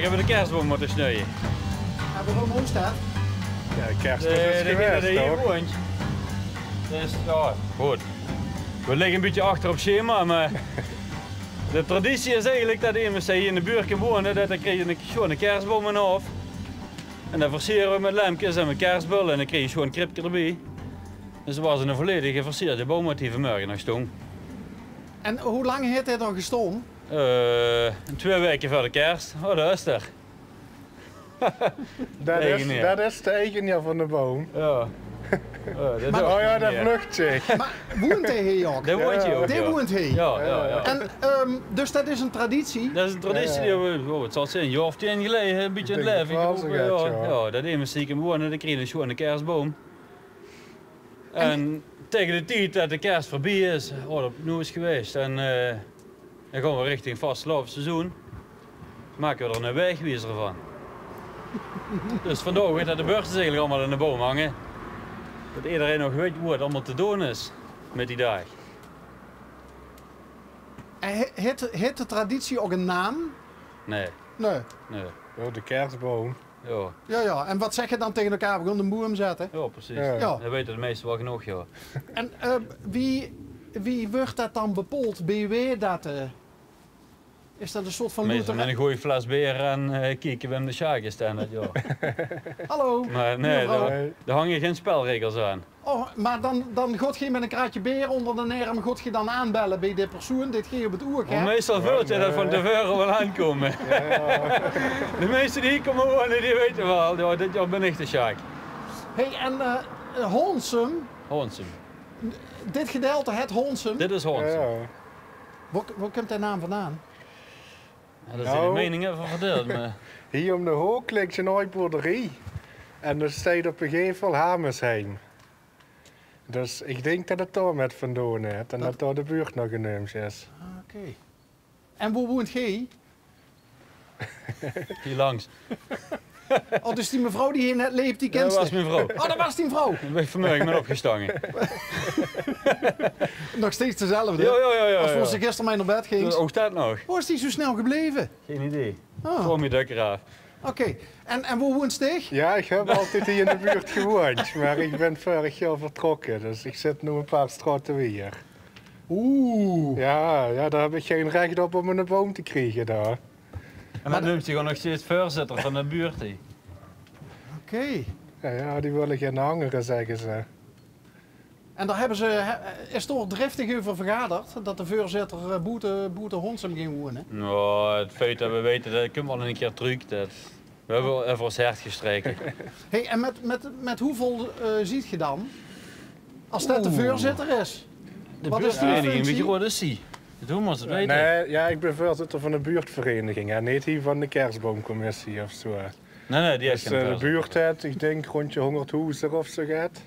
hebben we de kerstboom moeten snoeien. En waarom ons dat? Ja, kerst is geweest, toch? Dus ja, goed. We liggen een beetje achter op schema, maar de traditie is eigenlijk dat iemand hier in de buurt kan wonen, dat dan krijg je gewoon een kerstboom en af. En dan versieren we met lampjes en met kerstbullen en dan krijg je gewoon een kripje erbij. Dus dat was een volledig geversierde boom wat die vanmorgen nog stond. En hoe lang heeft hij dan gestaan? 2 weken voor de kerst. Oh, dat is er. Dat is de eigenaar van de boom. Ja. Maar, oh ja, dat vlucht zich. Maar woont hij hier ook? Daar woont hij ook. Daar woont hij. Ja. En dus dat is een traditie? Dat is een traditie die we, het zal zijn, een jaar of 10 geleden, een beetje in het leven geroepen. Ja, dat iemand stiekem wonen, dan kreeg je gewoon een kerstboom. En tegen de tijd dat de kerst voorbij is, dat nu is geweest, en dan gaan we richting vastgelopen seizoen, maken we er een wegwijzer van. Dus vandaag weet dat de burgers eigenlijk allemaal in de boom hangen. Dat iedereen nog weet hoe het allemaal te doen is met die dag. Heeft de traditie ook een naam? Nee. Nee. Oh, de kerstboom. Ja. Ja. En wat zeg je dan tegen elkaar? We gaan de boom zetten? Ja, precies. Ja. Dat weten de meesten wel genoeg, ja. En wie wordt dat dan bepaald? Bij wie dat? Is dat een soort van Meestal met een goeie fles bier en kijken we hem de sjaakjes staan. Ja. Hallo. Maar nee, daar hangen geen spelregels aan. Oh, maar dan gaat je met een kraatje bier onder de arm, gaat je dan aanbellen bij de persoon, dit ging op het oer. Meestal vult je dat van tevoren wel aankomen. Ja. De meesten die hier komen wonen, die weten wel, ja, dit jaar ben ik de sjaak. Hey, en Honsum? Honsum. Dit gedeelte, het Honsum? Dit is Honsum. Ja. Waar komt die naam vandaan? Ja, daar zijn de meningen van verdeeld. Maar... Hier om de hoek ligt je nooit boerderie. En er staat op een gevel Hamersheim. Dus ik denk dat het daar met vandaan heeft en dat daar de buurt nog genoemd is. Oké. En waar woont jij? Hier langs. Oh, dus die mevrouw die hier net leeft, die kent dat was mijn vrouw. Oh, dat was die vrouw. Ik ben vanmorgen met opgestangen. Nog steeds dezelfde? Ja. Als voor ze gisteren mee naar bed ging. Ook dat nog. Hoe is die zo snel gebleven? Geen idee. Oh. Voor me dukker af. Oké. En waar woont Stig? Ja, ik heb altijd hier in de buurt gewoond. Maar ik ben vorig jaar vertrokken, dus ik zit nu een paar straten weer. Oeh. Ja, daar heb ik geen recht op om een boom te krijgen daar. En dan noemt hij gewoon nog steeds voorzitter van de buurt. Oké. Ja, die willen geen hangeren, zeggen ze. En daar hebben ze, is toch driftig over vergaderd dat de voorzitter Boete Honsum ging wonen? Nou, het feit dat we weten dat ik wel een keer truc, dat we hebben wel even ons hart gestreken. Hey, en met hoeveel ziet je dan? Als dat de voorzitter is? De Wat is die buurtvereniging, functie? wie groot is die? Hoe moet het weten? Nee, ja, ik ben voorzitter van de buurtvereniging en niet hier van de kerstboomcommissie of zo. Nee, die is Dus geen de voorzitter. buurt heeft, ik denk, rond je 100 huizen of zo gaat.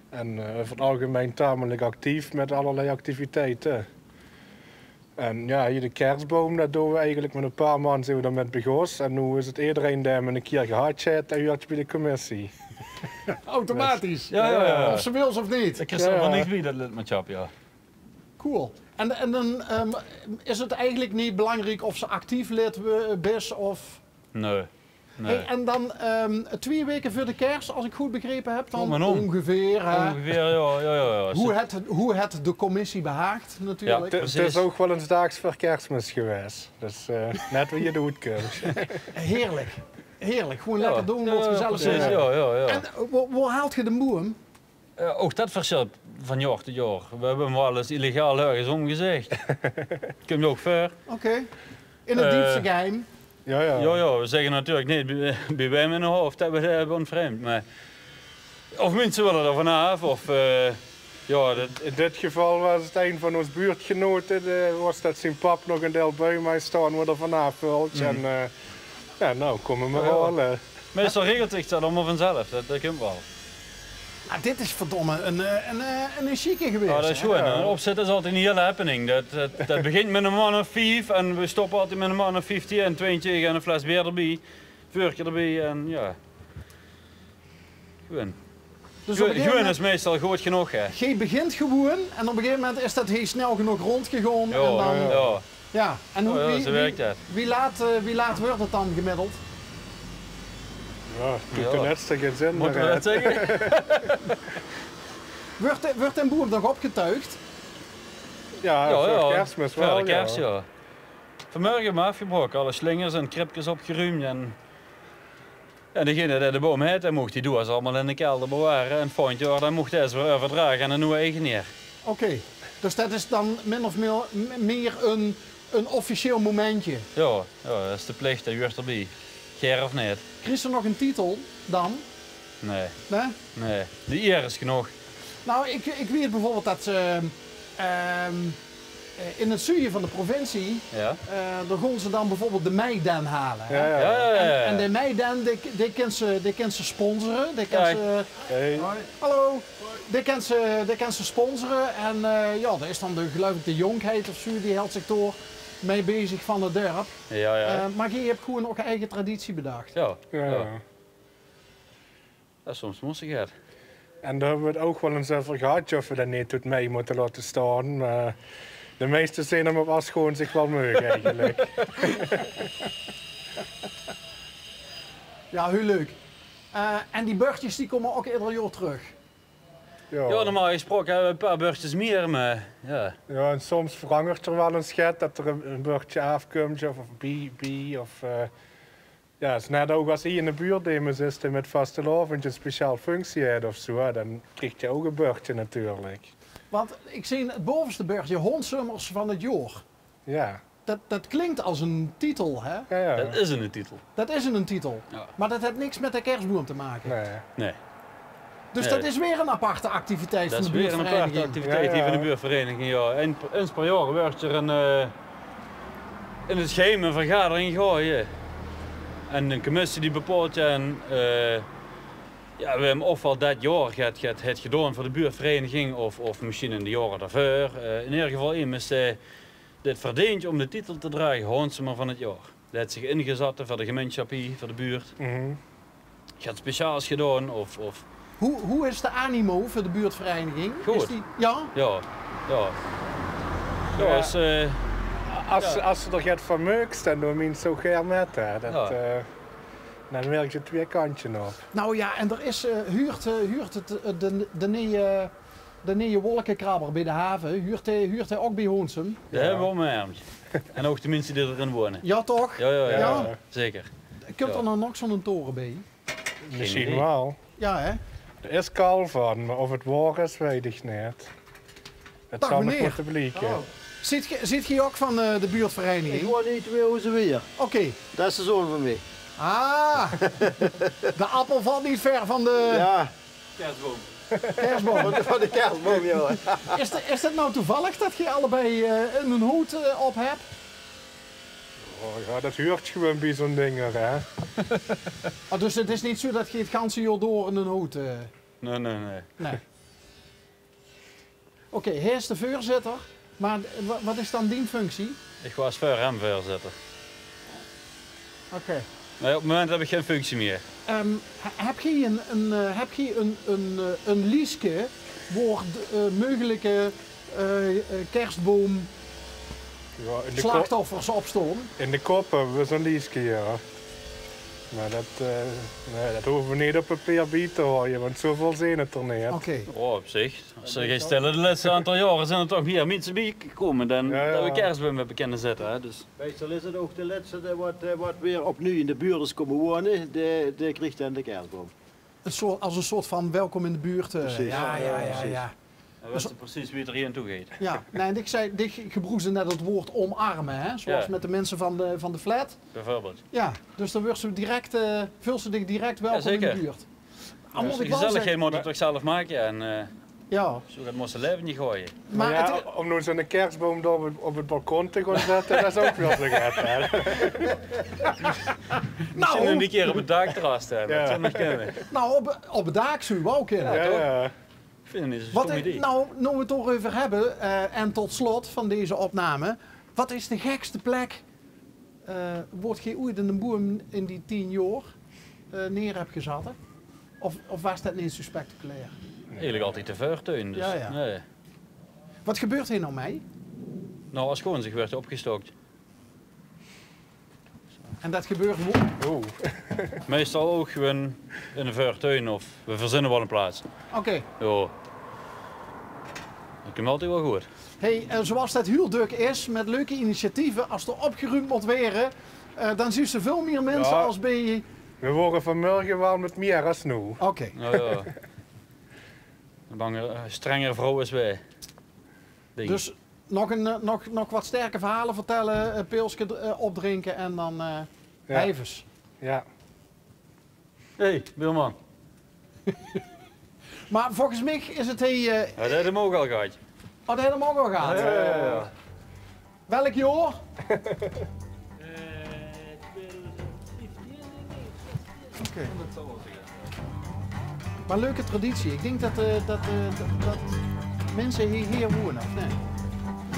En over het algemeen tamelijk actief met allerlei activiteiten. En ja, hier de kerstboom, dat doen we eigenlijk met een paar man zijn we daar met begonnen. En nu is het iedereen daar met een keer gehad en u had je bij de commissie. Automatisch? Ja. Of ze wil of niet? Ik is er wel niet bij dat lidmaatschap, ja. Cool. En dan is het eigenlijk niet belangrijk of ze actief lid is of... Nee. Hey, en dan 2 weken voor de kerst, als ik goed begrepen heb, dan Om en om. ongeveer. Ongeveer, ja. Hoe het de commissie behaagt, natuurlijk. Het is ook wel een daags voor kerstmis geweest. Dus net wat je doet kunt. Heerlijk. Heerlijk. Gewoon lekker doen wat gezellig precies, is. ja. En waar haalt je de boom? Ook dat verschilt van jaar tot jaar. We hebben hem wel eens illegaal ergens omgezegd. Komt ook ver. Oké. In het diepste geheim. Ja. We zeggen natuurlijk niet bij wij in hun hoofd dat we dat hebben ontvreemd. Maar of mensen willen er vanaf of In dit geval was het een van ons buurtgenoten, was dat zijn pap nog een deel bij mij staan waar er vanaf wilt. En nou komen we wel. Meestal regelt zich dat allemaal vanzelf, dat komt wel. Ah, dit is verdomme een chique geweest. Ja, dat is goed. Een opzet is altijd een hele happening. Dat begint met een man of 5 en we stoppen altijd met een man of 15 en 22 en een fles bier erbij, vuurtje erbij en ja. Gewoon. Dus Gewoon is meestal goed genoeg, hè. Je begint gewoon en op een gegeven moment is dat heel snel genoeg rondgegaan. Ja, en dan... ja. Ja, en Oh, ja, zo werkt dat. wie laat wordt het dan gemiddeld? Ja, doet de netste geen zin Moeten we meer, dat zeggen? Wordt een boer nog opgetuigd? Ja, voor kerstmis wel. Voor de kerst, ja. Vanmorgen maar afgebroken, alle slingers en kripjes opgeruimd. En degene die de boom heeft, dan mocht die doen ze allemaal in de kelder bewaren. En het volgend jaar dan mocht hij ze weer overdragen aan een nieuwe eigenaar. Oké, dus dat is dan min of meer een officieel momentje. Ja, dat is de plicht, dat hoort erbij. Ger of niet? Krijg je nog een titel dan? Nee, Nee? nee. De eer is genoeg. Nou, ik weet bijvoorbeeld dat ze in het zuiden van de provincie, Ja. daar gaan ze dan bijvoorbeeld de meidan halen. Hè? Ja. En de meidan, die kan ze sponsoren. Die kan Kijk. ze, Hey. hallo. Die kan ze sponsoren. En ja, daar is dan geloof ik de jonkheid of zo, die houdt zich door mee bezig van het dorp. Ja. Maar je hebt gewoon ook een eigen traditie bedacht. Ja. Ja. Dat is soms moestig het. En daar hebben we het ook wel eens over gehad of we dat niet tot mee moeten laten staan. Maar de meesten zijn hem op as gewoon zich wel mogen eigenlijk. Ja, heel leuk. En die burgtjes die komen ook ieder jaar terug. Ja. Ja, normaal gesproken hebben we een paar burgers meer, maar ja. Ja, en soms verandert er wel een schet dat er een burgtje afkomt of bi of... ja, het is net ook als je in de buurt is die met vastelavond een speciaal functie heeft of zo, dan krijg je ook een burgtje natuurlijk. Want ik zie het bovenste burgtje Honsummers van het jaar. Ja. Dat klinkt als een titel, hè? Ja. Dat is een titel. Dat is een titel. Ja. Maar dat heeft niks met de kerstboom te maken. Nee. Nee. Dus Nee. dat is weer een aparte activiteit Dat van is de weer een buurtvereniging. aparte activiteit hier van de buurtvereniging. Ja. Eens per jaar wordt er in het geheim een vergadering gooien. En een commissie die bepaalt en ja, we hebben ofwel dat jaar het gedaan voor de buurtvereniging of misschien in de jaren daarvoor. In ieder geval is dit verdient om de titel te dragen, Honsumer van het jaar. Dat heeft zich ingezet voor de gemeenschap hier, voor de buurt. Mhm. Gaat speciaals gedaan of Hoe is de animo voor de buurtvereniging? Goed. Is die, ja? ja. Ja, is, Als ze er gaat vermeukt, dan doen mensen zo graag met. Hè. Dan werkt je twee kantjes op. Nou ja, en er is, huurt het de nieuwe wolkenkrabber bij de haven, huurt hij ook bij Hoonsum? dat hebben we op mijn armtje. En ook de mensen die erin wonen. Ja toch? Ja, Ja. zeker. Komt Ja. er nou nog zo'n toren bij? Misschien idee. wel. Ja hè? Er is kaal van, maar of het waar is, weet ik niet. Het Dag, zal nog meneer. moeten blijken. Zit je ook van de Ik buurtvereniging? hoor niet meer hoe ze weer. Oké. Dat is de zoon van mij. Ah, de appel valt niet ver van de Ja, kerstboom. van de kerstboom, joh. Is het nou toevallig dat je allebei een hoed op hebt? Oh, ja, dat huurt gewoon bij zo'n ding, hè. Oh, dus het is niet zo dat je het ganse jaar door een hoed... Nee. Nee. Oké, hij is de voorzitter, maar wat is dan die functie? Ik was voor hem voorzitter. Oké. Maar op het moment heb ik geen functie meer. Heb je een liesje voor mogelijke kerstboom Ja, slachtoffers opstaan? in de kop hebben we zo'n liesje, ja. Maar dat hoeven we niet op papier bij te houden, want zoveel zijn het er niet. Oké. Oh, op zich. Als je stellen de laatste aantal jaren zijn er toch meer mensen bijgekomen dan Ja. dat we kerstboom hebben kunnen zetten. Hè? Dus. Meestal is het ook de laatste wat weer opnieuw in de buurt is komen wonen, die krijgt dan de kerstboom. Als een soort van welkom in de buurt. Precies. Ja. Dan wist je precies wie er hier naartoe gaat. Ja, nee, en ik zei, ik gebruikte net het woord omarmen, hè? Zoals Ja. met de mensen van de flat. Bijvoorbeeld. Ja, dus dan wordt ze direct, vul ze zich direct welkom in zeker. de buurt. Al Dus moet de ik wel gezelligheid zeggen, moet je toch zelf maken en ja, zo gaat moest leven niet gooien. Maar maar ja, het, om nu zo'n kerstboom daar op het balkon te gaan zetten, dat is ook wel zo gaat, hè. Misschien nou, een keer op het dakterras staan. Ja. Dat zou nog kunnen. nou op het dak zou je wel kunnen. Ja, toch? Ja. Ik vind het niet zo'n Wat stom ik, idee. nou we het toch over hebben, en tot slot van deze opname, wat is de gekste plek? Wordt je ooit in een boom in die 10 jaar neer hebt gezet? Hè? Of was dat niet zo spectaculair? Eigenlijk altijd te vuurtuin. Dus. Ja. Nee. Wat gebeurt hier nou mee? Nou, als gewoon zich werd opgestookt. En dat gebeurt Oeh. Meestal ook gewoon in een voortuin of we verzinnen wel een plaats. Oké. Ja. Dat komt altijd wel goed. Hey, zoals dat heel druk is, met leuke initiatieven, als er opgeruimd moet worden, dan zien ze veel meer mensen Ja. als bij... We worden vanmorgen wel met meer als nu. Oké. Nou ja. Een strengere vrouw is wij. Denk ik. Dus nog wat sterke verhalen vertellen, pilsje opdrinken en dan Ja. even. Ja. Hey, Wilman. Maar volgens mij is het hey, Ja, dat heb je ook al gehad. dat helemaal wel gaat. Ja. Welk jaar? Oké. Maar leuke traditie. Ik denk dat mensen hier wonen, of nee?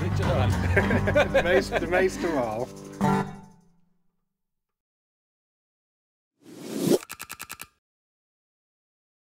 Beetje eraan. De meeste wel.